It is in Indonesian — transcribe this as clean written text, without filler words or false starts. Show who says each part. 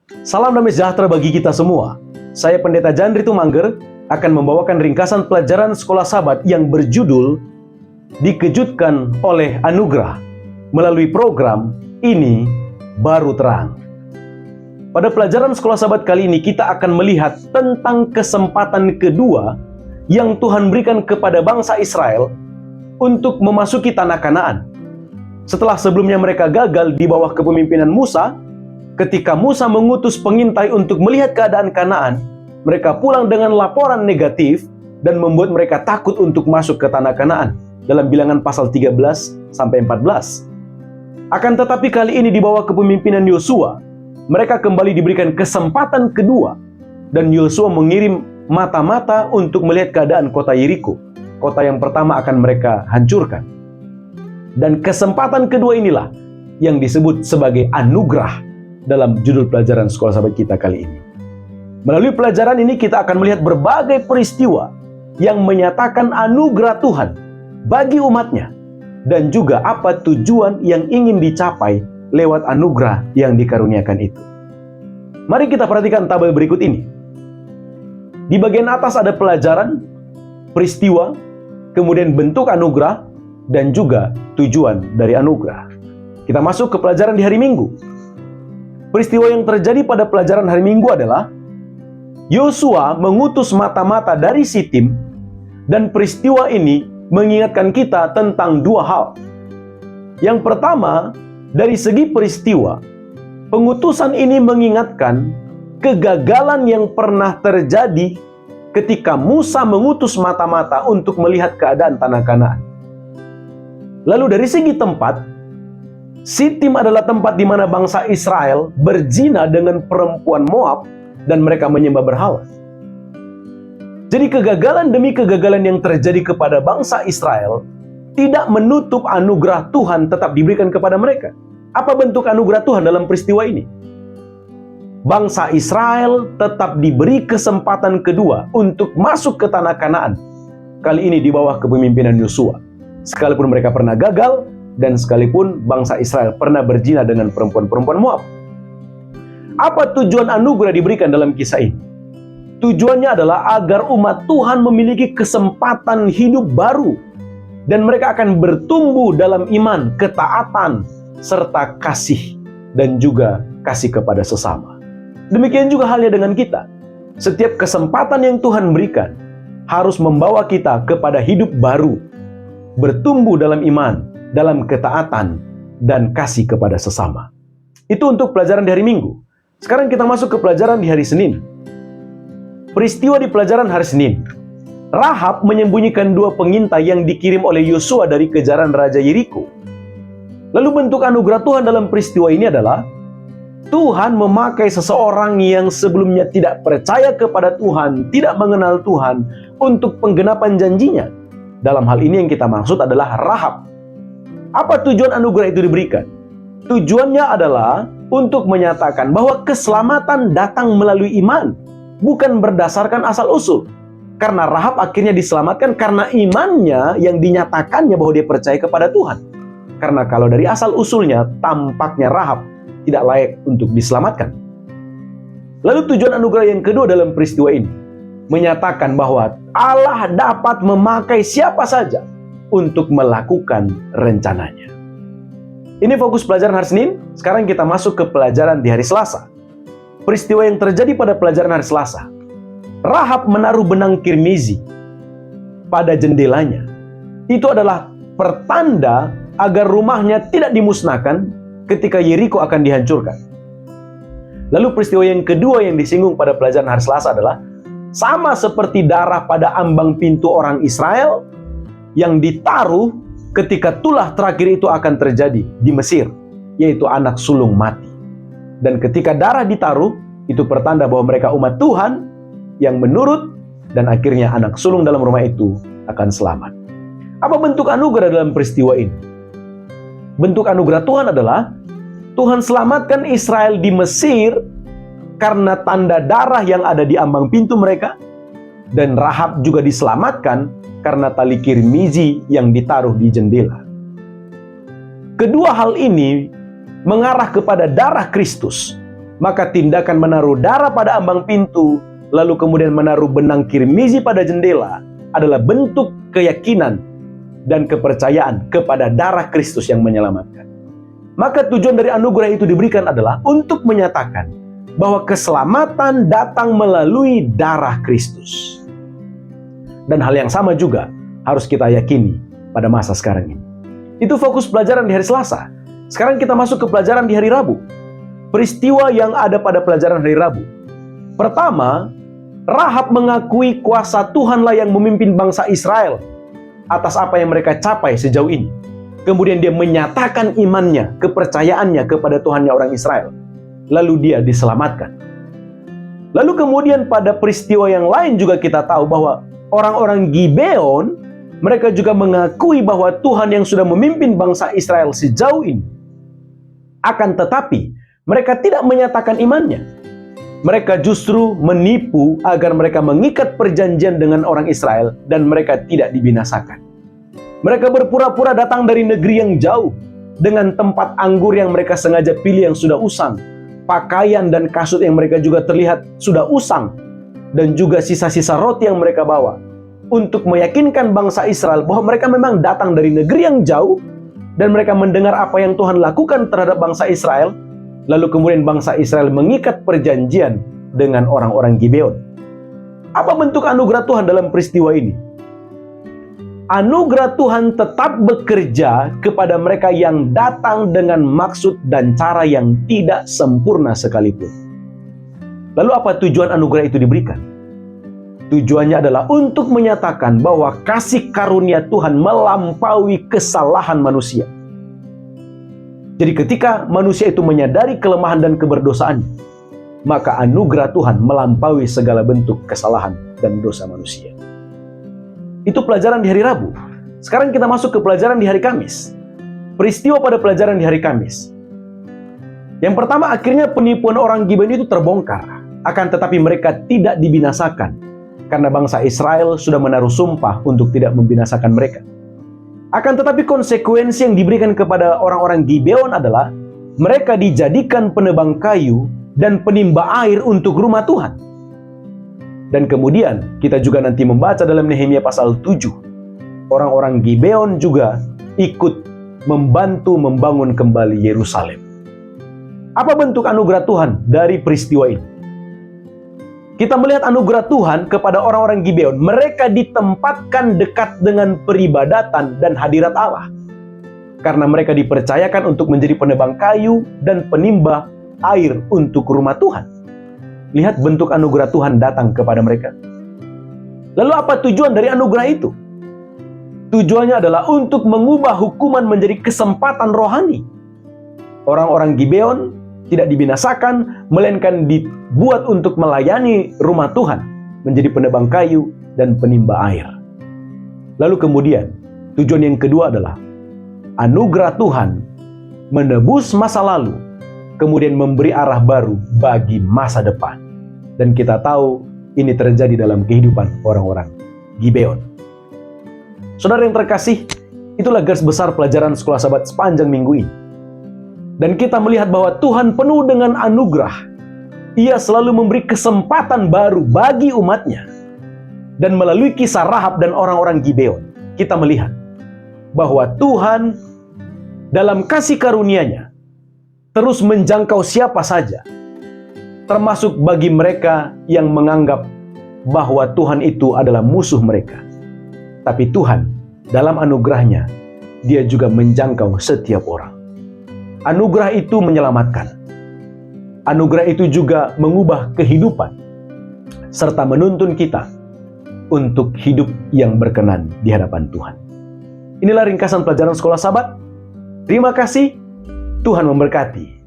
Speaker 1: Salam damai sejahtera bagi kita semua. Saya Pendeta Jandri Tumangger akan membawakan ringkasan pelajaran Sekolah Sabat yang berjudul Dikejutkan oleh Anugerah melalui program Ini Baru Terang. Pada pelajaran Sekolah Sabat kali ini kita akan melihat tentang kesempatan kedua yang Tuhan berikan kepada bangsa Israel untuk memasuki tanah Kanaan. Setelah sebelumnya mereka gagal di bawah kepemimpinan Musa, ketika Musa mengutus pengintai untuk melihat keadaan Kanaan, mereka pulang dengan laporan negatif dan membuat mereka takut untuk masuk ke tanah Kanaan dalam Bilangan pasal 13-14. Akan tetapi kali ini di bawah kepemimpinan Yosua, mereka kembali diberikan kesempatan kedua dan Yosua mengirim mata-mata untuk melihat keadaan kota Yeriko, kota yang pertama akan mereka hancurkan. Dan kesempatan kedua inilah yang disebut sebagai anugerah dalam judul pelajaran Sekolah Sabat kita kali ini. Melalui pelajaran ini kita akan melihat berbagai peristiwa yang menyatakan anugerah Tuhan bagi umatnya dan juga apa tujuan yang ingin dicapai lewat anugerah yang dikaruniakan itu. Mari kita perhatikan tabel berikut ini. Di bagian atas ada pelajaran, peristiwa, kemudian bentuk anugerah, dan juga tujuan dari anugerah. Kita masuk ke pelajaran di hari Minggu. Peristiwa yang terjadi pada pelajaran hari Minggu adalah Yosua mengutus mata-mata dari Sitim, dan peristiwa ini mengingatkan kita tentang dua hal. Yang pertama, dari segi peristiwa, pengutusan ini mengingatkan kegagalan yang pernah terjadi ketika Musa mengutus mata-mata untuk melihat keadaan tanah Kanaan. Lalu dari segi tempat, Sitim adalah tempat di mana bangsa Israel berzina dengan perempuan Moab dan mereka menyembah berhala. Jadi kegagalan demi kegagalan yang terjadi kepada bangsa Israel tidak menutup anugerah Tuhan tetap diberikan kepada mereka. Apa bentuk anugerah Tuhan dalam peristiwa ini? Bangsa Israel tetap diberi kesempatan kedua untuk masuk ke tanah Kanaan. Kali ini di bawah kepemimpinan Yosua. Sekalipun mereka pernah gagal, dan sekalipun bangsa Israel pernah berzina dengan perempuan-perempuan Moab. Apa tujuan anugerah diberikan dalam kisah ini? Tujuannya adalah agar umat Tuhan memiliki kesempatan hidup baru, dan mereka akan bertumbuh dalam iman, ketaatan, serta kasih, dan juga kasih kepada sesama. Demikian juga halnya dengan kita. Setiap kesempatan yang Tuhan berikan harus membawa kita kepada hidup baru, bertumbuh dalam iman, dalam ketaatan, dan kasih kepada sesama. Itu untuk pelajaran di hari Minggu. Sekarang kita masuk ke pelajaran di hari Senin. Peristiwa di pelajaran hari Senin. Rahab menyembunyikan dua pengintai yang dikirim oleh Yosua dari kejaran Raja Yeriko. Lalu bentuk anugerah Tuhan dalam peristiwa ini adalah Tuhan memakai seseorang yang sebelumnya tidak percaya kepada Tuhan, tidak mengenal Tuhan, untuk penggenapan janjinya. Dalam hal ini yang kita maksud adalah Rahab. Apa tujuan anugerah itu diberikan? Tujuannya adalah untuk menyatakan bahwa keselamatan datang melalui iman, bukan berdasarkan asal-usul. Karena Rahab akhirnya diselamatkan karena imannya yang dinyatakannya bahwa dia percaya kepada Tuhan. Karena kalau dari asal-usulnya, tampaknya Rahab tidak layak untuk diselamatkan. Lalu tujuan anugerah yang kedua dalam peristiwa ini menyatakan bahwa Allah dapat memakai siapa saja untuk melakukan rencananya. Ini fokus pelajaran hari Senin. Sekarang kita masuk ke pelajaran di hari Selasa. Peristiwa yang terjadi pada pelajaran hari Selasa. Rahab menaruh benang kirmizi pada jendelanya. Itu adalah pertanda agar rumahnya tidak dimusnahkan ketika Yeriko akan dihancurkan. Lalu peristiwa yang kedua yang disinggung pada pelajaran hari Selasa adalah sama seperti darah pada ambang pintu orang Israel yang ditaruh ketika tulah terakhir itu akan terjadi di Mesir, yaitu anak sulung mati. Dan ketika darah ditaruh, itu pertanda bahwa mereka umat Tuhan yang menurut, dan akhirnya anak sulung dalam rumah itu akan selamat. Apa bentuk anugerah dalam peristiwa ini? Bentuk anugerah Tuhan adalah Tuhan selamatkan Israel di Mesir karena tanda darah yang ada di ambang pintu mereka, dan Rahab juga diselamatkan karena tali kirmizi yang ditaruh di jendela. Kedua hal ini mengarah kepada darah Kristus Maka tindakan menaruh darah pada ambang pintu, lalu kemudian menaruh benang kirmizi pada jendela adalah bentuk keyakinan dan kepercayaan kepada darah Kristus yang menyelamatkan. Maka tujuan dari anugerah itu diberikan adalah untuk menyatakan bahwa keselamatan datang melalui darah Kristus. Dan hal yang sama juga harus kita yakini pada masa sekarang ini. Itu fokus pelajaran di hari Selasa. Sekarang kita masuk ke pelajaran di hari Rabu. Peristiwa yang ada pada pelajaran hari Rabu. Pertama, Rahab mengakui kuasa Tuhanlah yang memimpin bangsa Israel atas apa yang mereka capai sejauh ini. Kemudian dia menyatakan imannya, kepercayaannya kepada Tuhannya orang Israel. Lalu dia diselamatkan. Lalu kemudian pada peristiwa yang lain juga kita tahu bahwa orang-orang Gibeon, mereka juga mengakui bahwa Tuhan yang sudah memimpin bangsa Israel sejauh ini. Akan tetapi, mereka tidak menyatakan imannya. Mereka justru menipu agar mereka mengikat perjanjian dengan orang Israel dan mereka tidak dibinasakan. Mereka berpura-pura datang dari negeri yang jauh dengan tempat anggur yang mereka sengaja pilih yang sudah usang, pakaian dan kasut yang mereka juga terlihat sudah usang, dan juga sisa-sisa roti yang mereka bawa untuk meyakinkan bangsa Israel bahwa mereka memang datang dari negeri yang jauh dan mereka mendengar apa yang Tuhan lakukan terhadap bangsa Israel. Lalu kemudian bangsa Israel mengikat perjanjian dengan orang-orang Gibeon. Apa bentuk anugerah Tuhan dalam peristiwa ini? Anugerah Tuhan tetap bekerja kepada mereka yang datang dengan maksud dan cara yang tidak sempurna sekalipun. Lalu apa tujuan anugerah itu diberikan? Tujuannya adalah untuk menyatakan bahwa kasih karunia Tuhan melampaui kesalahan manusia. Jadi ketika manusia itu menyadari kelemahan dan keberdosaannya, maka anugerah Tuhan melampaui segala bentuk kesalahan dan dosa manusia. Itu pelajaran di hari Rabu. Sekarang kita masuk ke pelajaran di hari Kamis. Peristiwa pada pelajaran di hari Kamis. Yang pertama, akhirnya penipuan orang Gibeon itu terbongkar. Akan tetapi mereka tidak dibinasakan, karena bangsa Israel sudah menaruh sumpah untuk tidak membinasakan mereka. Akan tetapi konsekuensi yang diberikan kepada orang-orang Gibeon adalah mereka dijadikan penebang kayu dan penimba air untuk rumah Tuhan. Dan kemudian kita juga nanti membaca dalam Nehemia pasal 7. Orang-orang Gibeon juga ikut membantu membangun kembali Yerusalem. Apa bentuk anugerah Tuhan dari peristiwa ini? Kita melihat anugerah Tuhan kepada orang-orang Gibeon. Mereka ditempatkan dekat dengan peribadatan dan hadirat Allah. Karena mereka dipercayakan untuk menjadi penebang kayu dan penimba air untuk rumah Tuhan. Lihat bentuk anugerah Tuhan datang kepada mereka. Lalu apa tujuan dari anugerah itu? Tujuannya adalah untuk mengubah hukuman menjadi kesempatan rohani. Orang-orang Gibeon tidak dibinasakan, melainkan dibuat untuk melayani rumah Tuhan, menjadi penebang kayu dan penimba air. Lalu kemudian, tujuan yang kedua adalah anugerah Tuhan menebus masa lalu, kemudian memberi arah baru bagi masa depan. Dan kita tahu ini terjadi dalam kehidupan orang-orang Gibeon. Saudara yang terkasih, itulah garis besar pelajaran Sekolah Sabat sepanjang minggu ini. Dan kita melihat bahwa Tuhan penuh dengan anugerah. Ia selalu memberi kesempatan baru bagi umatnya. Dan melalui kisah Rahab dan orang-orang Gibeon, kita melihat bahwa Tuhan dalam kasih karunia-Nya terus menjangkau siapa saja, termasuk bagi mereka yang menganggap bahwa Tuhan itu adalah musuh mereka. Tapi Tuhan dalam anugerah-Nya, Dia juga menjangkau setiap orang. Anugerah itu menyelamatkan. Anugerah itu juga mengubah kehidupan, serta menuntun kita untuk hidup yang berkenan di hadapan Tuhan. Inilah ringkasan pelajaran Sekolah Sabat. Terima kasih, Tuhan memberkati.